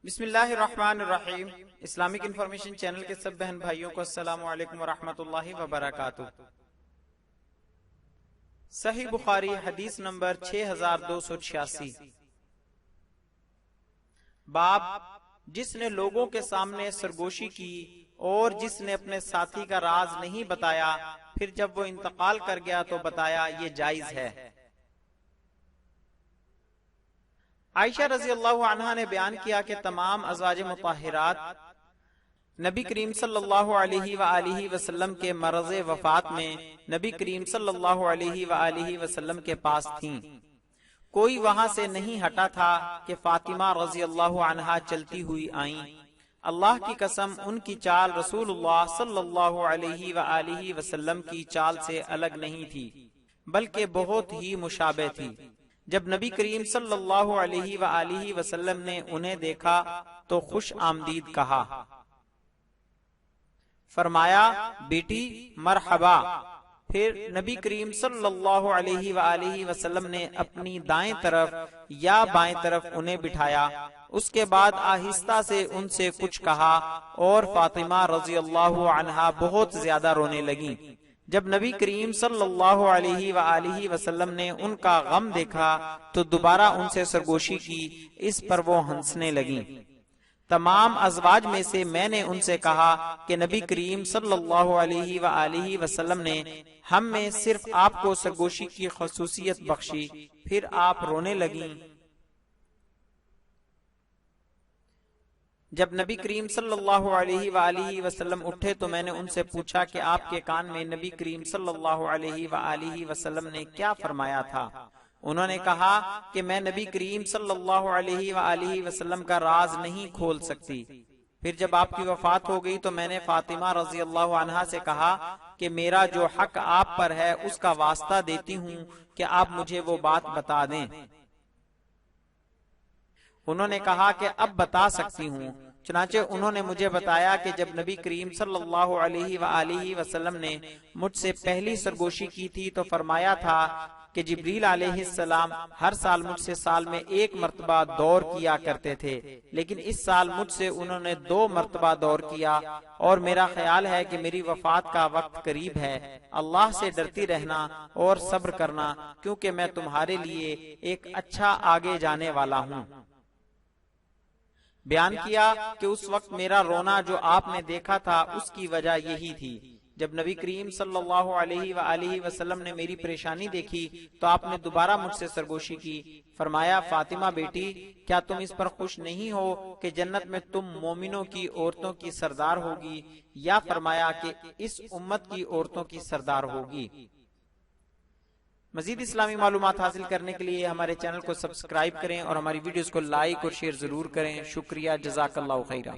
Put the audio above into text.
بسم اللہ الرحمن الرحیم۔ اسلامک انفارمیشن چینل کے سب بہن بھائیوں کو السلام علیکم ورحمۃ اللہ وبرکاتہ۔ صحیح بخاری حدیث نمبر 6286۔ باب جس نے لوگوں کے سامنے سرگوشی کی اور جس نے اپنے ساتھی کا راز نہیں بتایا پھر جب وہ انتقال کر گیا تو بتایا، یہ جائز ہے۔ عائشہ رضی اللہ عنہا نے بیان کیا کہ تمام ازواج مطہرات نبی کریم صلی اللہ علیہ وآلہ وسلم کے مرض وفات میں نبی کریم صلی اللہ علیہ وآلہ وسلم کے پاس تھیں۔ کوئی وہاں سے نہیں ہٹا تھا کہ فاطمہ رضی اللہ عنہا چلتی ہوئی آئیں۔ اللہ کی قسم ان کی چال رسول اللہ صلی اللہ علیہ وآلہ وسلم کی چال سے الگ نہیں تھی، بلکہ بہت ہی مشابہ تھی۔ جب نبی کریم صلی اللہ علیہ وآلہ وسلم نے انہیں دیکھا تو خوش آمدید کہا، فرمایا بیٹی مرحبا۔ پھر نبی کریم صلی اللہ علیہ وآلہ وسلم نے اپنی دائیں طرف یا بائیں طرف انہیں بٹھایا، اس کے بعد آہستہ سے ان سے کچھ کہا اور فاطمہ رضی اللہ عنہا بہت زیادہ رونے لگیں۔ جب نبی کریم صلی اللہ علیہ وآلہ وسلم نے ان کا غم دیکھا تو دوبارہ ان سے سرگوشی کی، اس پر وہ ہنسنے لگیں۔ تمام ازواج میں سے میں نے ان سے کہا کہ نبی کریم صلی اللہ علیہ وآلہ وسلم نے ہم میں صرف آپ کو سرگوشی کی خصوصیت بخشی، پھر آپ رونے لگیں۔ جب نبی کریم صلی اللہ علیہ وآلہ وسلم اٹھے تو میں نے ان سے پوچھا کہ آپ کے کان میں نبی کریم صلی اللہ علیہ وآلہ وسلم نے کیا فرمایا تھا؟ انہوں نے کہا کہ میں نبی کریم صلی اللہ علیہ وآلہ وسلم کا راز نہیں کھول سکتی۔ پھر جب آپ کی وفات ہو گئی تو میں نے فاطمہ رضی اللہ عنہا سے کہا کہ میرا جو حق آپ پر ہے اس کا واسطہ دیتی ہوں کہ آپ مجھے وہ بات بتا دیں۔ انہوں نے کہا کہ اب بتا سکتی ہوں۔ چنانچہ انہوں نے مجھے بتایا کہ جب نبی کریم صلی اللہ علیہ وآلہ وسلم نے مجھ سے پہلی سرگوشی کی تھی تو فرمایا تھا کہ جبریل علیہ السلام ہر سال مجھ سے سال میں 1 مرتبہ دور کیا کرتے تھے، لیکن اس سال مجھ سے انہوں نے 2 مرتبہ دور کیا، اور میرا خیال ہے کہ میری وفات کا وقت قریب ہے۔ اللہ سے ڈرتی رہنا اور صبر کرنا، کیونکہ میں تمہارے لیے ایک اچھا آگے جانے والا ہوں۔ بیان کیا کہ اس وقت میرا رونا جو آپ نے دیکھا تھا اس کی وجہ یہی تھی۔ جب نبی کریم صلی اللہ علیہ وآلہ وسلم نے میری پریشانی دیکھی تو آپ نے دوبارہ مجھ سے سرگوشی کی، فرمایا فاطمہ بیٹی کیا تم اس پر خوش نہیں ہو کہ جنت میں تم مومنوں کی عورتوں کی سردار ہوگی، یا فرمایا کہ اس امت کی عورتوں کی سردار ہوگی۔ مزید اسلامی معلومات حاصل کرنے کے لیے ہمارے چینل کو سبسکرائب کریں اور ہماری ویڈیوز کو لائک اور شیئر ضرور کریں۔ شکریہ، جزاک اللہ خیرہ۔